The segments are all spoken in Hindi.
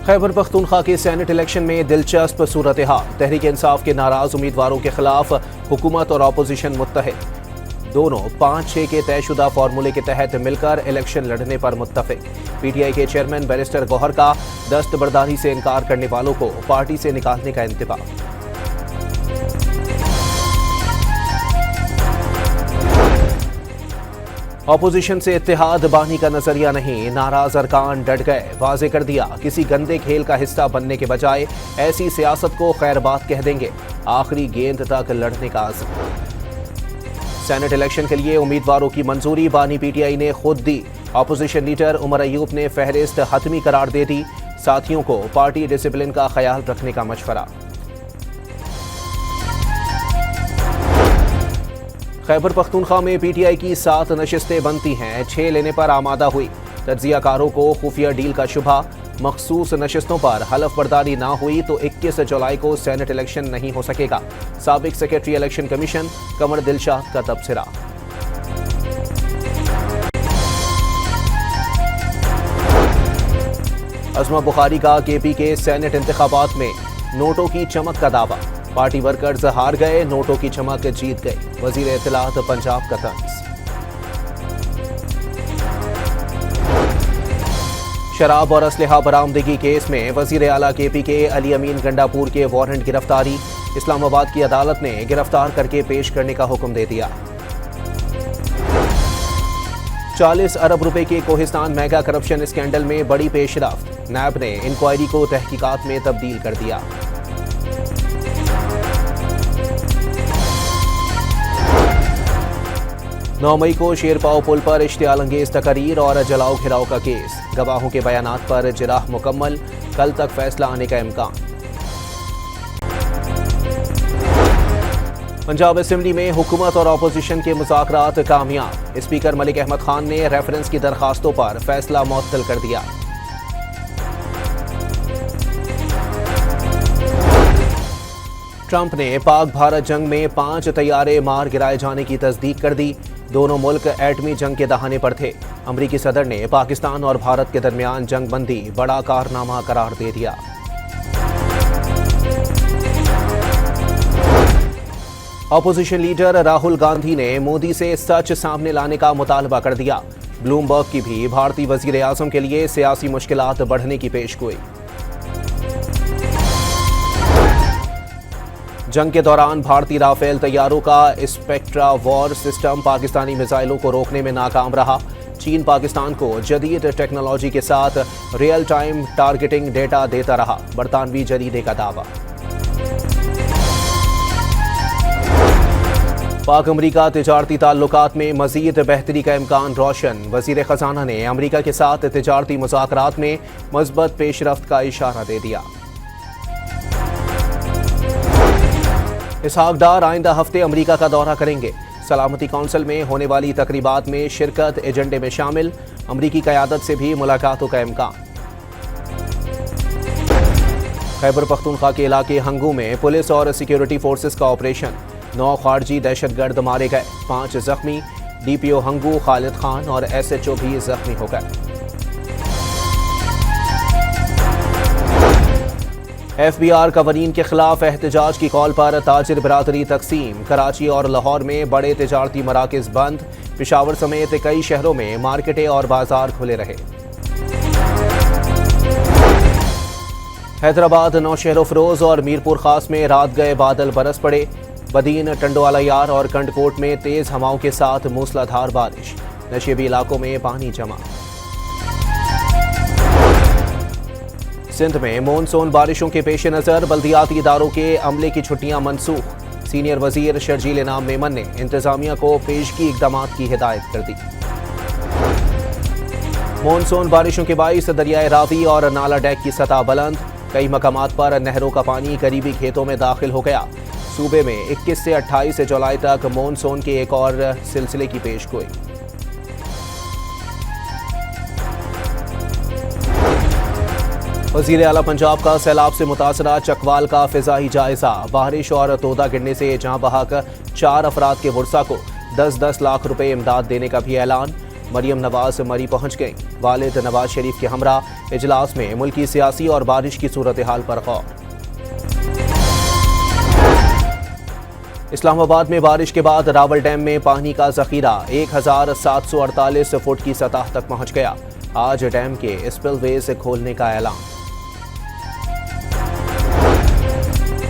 खैबर पख्तूनख्वा के सेनेट इलेक्शन में दिलचस्प सूरत हाल। तहरीक इंसाफ के नाराज उम्मीदवारों के खिलाफ हुकूमत और अपोजिशन मुत्तहिद। दोनों 5-6 के तयशुदा फार्मूले के तहत मिलकर इलेक्शन लड़ने पर मुत्तफिक। पीटीआई के चेयरमैन बैरिस्टर गौहर का दस्तबरदारी से इनकार करने वालों को पार्टी से निकालने का इंतबाह। अपोजिशन से इत्तेहाद बानी का नजरिया नहीं, नाराज अरकान डट गए। वाजे कर दिया, किसी गंदे खेल का हिस्सा बनने के बजाय ऐसी सियासत को खैर बात कह देंगे। आखिरी गेंद तक लड़ने का आज़म। सेनेट इलेक्शन के लिए उम्मीदवारों की मंजूरी बानी पीटीआई ने खुद दी। अपोजिशन लीडर उमर अयूब ने फहरिस्त हतमी करार दे दी। साथियों को पार्टी डिसिप्लिन का ख्याल रखने का मशवरा। खैबर पख्तूनख्वा में पीटीआई की 7 नशिस्तें बनती हैं, 6 लेने पर आमादा हुई। तज्जियाकारों को खुफिया डील का शुबा। मखसूस नशिस्तों पर हलफ बर्दारी ना हुई तो 21 जुलाई को सेनेट इलेक्शन नहीं हो सकेगा। साबिक सेक्रेटरी इलेक्शन कमीशन कमर दिलशाद का तबसरा। अज़मा बुखारी का केपी के सेनेट इंतखाबात में नोटों की चमक का दावा। पार्टी वर्कर्स हार गए, नोटों की चमक जीत गई। वजीर इत्तलात पंजाब का तंज। शराब और असलहा बरामदगी केस में वजीर आला केपी के अली अमीन गंडापुर के वारंट गिरफ्तारी। इस्लामाबाद की अदालत ने गिरफ्तार करके पेश करने का हुक्म दे दिया। 40 अरब रुपए के कोहिस्तान मेगा करप्शन स्कैंडल में बड़ी पेशरफ्त। नैब ने इंक्वायरी को तहकीकात में तब्दील कर दिया। 9 मई को शेरपाव पुल पर इश्तियाल अंगेज तकरीर और जलाओ घिराव का केस। गवाहों के बयानात पर जिराह मुकम्मल, कल तक फैसला आने का इम्कान। पंजाब असेंबली में हुकूमत और अपोजिशन के मुज़ाकरात कामयाब। स्पीकर मलिक अहमद खान ने रेफरेंस की दरखास्तों पर फैसला मुअत्तल कर दिया। ट्रंप ने पाक भारत जंग में 5 तैयारे मार गिराए जाने की तस्दीक कर दी। दोनों मुल्क एटमी जंग के दहाने पर थे। अमरीकी सदर ने पाकिस्तान और भारत के दरमियान जंगबंदी बड़ा कारनामा करार दे दिया। अपोजिशन लीडर राहुल गांधी ने मोदी से सच सामने लाने का मुतालबा कर दिया। ब्लूमबर्ग की भी भारतीय वजीर आजम के लिए सियासी मुश्किलात बढ़ने की पेशगोई। जंग के दौरान भारतीय राफेल तैयारों का स्पेक्ट्रा वॉर सिस्टम पाकिस्तानी मिसाइलों को रोकने में नाकाम रहा। चीन पाकिस्तान को जदीद टेक्नोलॉजी के साथ रियल टाइम टारगेटिंग डेटा देता रहा। बरतानवी जरीदे का दावा। पाक अमरीका तिजारती ताल्लुकात में मजीद बेहतरी का इम्कान रोशन। वजीर खजाना ने अमरीका के साथ तिजारती मुज़ाकरात में मज़बूत पेशरफ्त का इशारा दे दिया। इसहाक डार आइंदा हफ्ते अमरीका का दौरा करेंगे। सलामती कौंसिल में होने वाली तकरीबात में शिरकत एजेंडे में शामिल। अमरीकी क़यादत से भी मुलाकातों का इम्कान। खैबर पख्तूनख्वा के इलाके हंगू में पुलिस और सिक्योरिटी फोर्सेस का ऑपरेशन। 9 खारजी दहशतगर्द मारे गए, 5 जख्मी। डीपीओ हंगू खालिद खान और एसएचओ भी जख्मी हो गए। एफबीआर कवानीन के खिलाफ एहतजाज की कॉल पर ताजिर बरादरी तकसीम। कराची और लाहौर में बड़े तिजारती मराकज़ बंद। पेशावर समेत कई शहरों में मार्केटें और बाजार खुले रहे। हैदराबाद, नौशहर फरोज और मीरपुर खास में रात गए बादल बरस पड़े। बदीन, टंडोवाला यार और कंडकोट में तेज हवाओं के साथ मूसलाधार बारिश। नशेबी इलाकों में पानी जमा। सिंध में मॉनसून बारिशों के पेश नज़र बल्दियाती इदारों के अमले की छुट्टियां मनसूख। सीनियर वजीर शर्जील इनाम मेमन ने इंतजामिया को पेशगी इकदाम की हिदायत कर दी। मॉनसून बारिशों के बाइस दरियाए रावी और नाला डैक की सतह बुलंद। कई मकामात पर नहरों का पानी करीबी खेतों में दाखिल हो गया। सूबे में 21 से 28 जुलाई तक मॉनसून के एक और सिलसिले की पेशगोई। वज़ीर आला पंजाब का सैलाब से मुतासरा चकवाल का फ़िज़ाई जायज़ा। बारिश और तोदा गिरने से जहाँ बहक 4 अफराद के वर्सा को 10-10 लाख रुपए इमदाद देने का भी ऐलान। मरियम नवाज मरी पहुंच गईं। वालिद नवाज शरीफ के हमरा इजलास में मुल्की सियासी और बारिश की सूरत हाल पर गौर। इस्लामाबाद में बारिश के बाद रावल डैम में पानी का जखीरा 1748 फुट की सतह तक पहुंच गया। आज डैम के स्पिलवेज खोलने का ऐलान।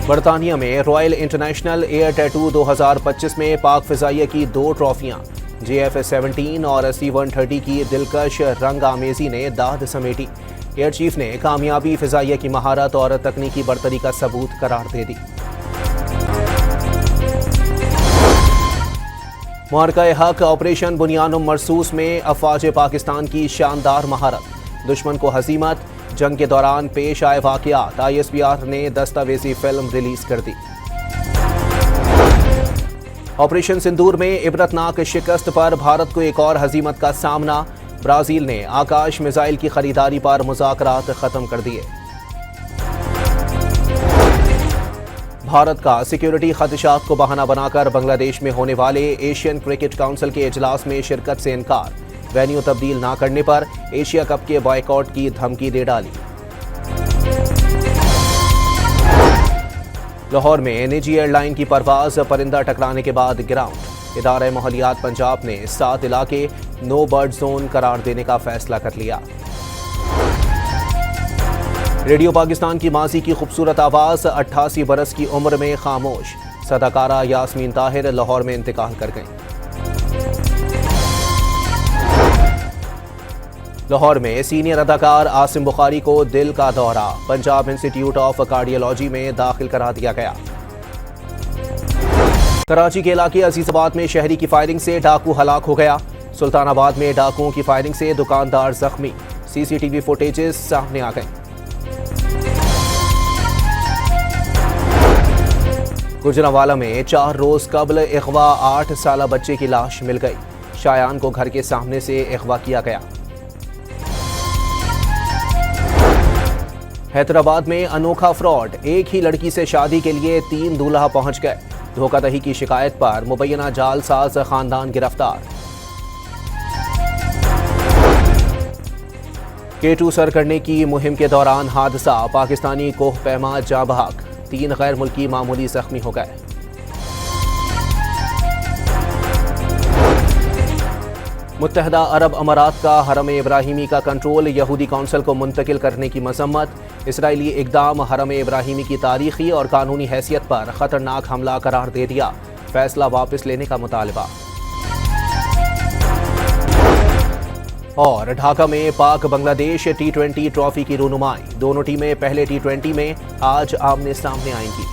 बरतानिया में रॉयल इंटरनेशनल एयर टैटू 2025 में पाक फिजाइया की 2 ट्रॉफियां JF-17 और C-130 की दिलकश रंग आमेजी ने दाद समेटी। एयर चीफ ने कामयाबी फिजाइया की महारत और तकनीकी बरतरी का सबूत करार दे दी। मुआरका हक ऑपरेशन बुनियानुम मरसूस में अफवाज पाकिस्तान की शानदार महारत। दुश्मन को हजीमत, जंग के दौरान पेश आए वाकयात। ISPR ने दस्तावेजी फिल्म रिलीज कर दी। ऑपरेशन सिंदूर में इबरतनाक शिकस्त पर भारत को एक और हजीमत का सामना। ब्राजील ने आकाश मिसाइल की खरीदारी पर मुज़ाकरात खत्म कर दिए। भारत का सिक्योरिटी खदशात को बहाना बनाकर बांग्लादेश में होने वाले एशियन क्रिकेट काउंसिल के इजलास में शिरकत से इनकार। वेन्यू तब्दील न करने पर एशिया कप के बॉयकॉट की धमकी दे डाली। लाहौर में निजी एयरलाइन की परवाज परिंदा टकराने के बाद ग्राउंड। इदारा माहौलियात पंजाब ने 7 इलाके नो बर्ड जोन करार देने का फैसला कर लिया। रेडियो पाकिस्तान की माजी की खूबसूरत आवाज 88 बरस की उम्र में खामोश। सदाकारा यास्मीन ताहिर लाहौर में इंतकाल कर गईं। लाहौर में सीनियर अदाकार आसिम बुखारी को दिल का दौरा। पंजाब इंस्टीट्यूट ऑफ कार्डियोलॉजी में दाखिल करा दिया गया। कराची के इलाके अजीजाबाद में शहरी की फायरिंग से डाकू हलाक हो गया। सुल्तानाबाद में डाकुओं की फायरिंग से दुकानदार जख्मी। CCTV फुटेजेस सामने आ गए। गुजरांवाला में 4 रोज कबल अगवा 8 साला बच्चे की लाश मिल गई। शायान को घर के सामने से अगवा किया गया। हैदराबाद में अनोखा फ्रॉड। एक ही लड़की से शादी के लिए 3 दूल्हा पहुंच गए। धोखाधड़ी की शिकायत पर मुबैना जालसाज खानदान गिरफ्तार। K2 सर करने की मुहिम के दौरान हादसा। पाकिस्तानी कोह पैमा जाँ बहक। 3 गैर मुल्की मामूली जख्मी हो गए। मुत्तहदा अरब अमारात का हरम इब्राहिमी का कंट्रोल यहूदी कौंसिल को मुंतकिल करने की मजम्मत। इसराइली इकदाम हरम इब्राहिमी की तारीखी और कानूनी हैसियत पर खतरनाक हमला करार दे दिया। फैसला वापस लेने का मुतालबा। और ढाका में पाक बांग्लादेश T20 ट्रॉफी की रूनुमाई। दोनों टीमें पहले T20 में आज आमने सामने आएंगी।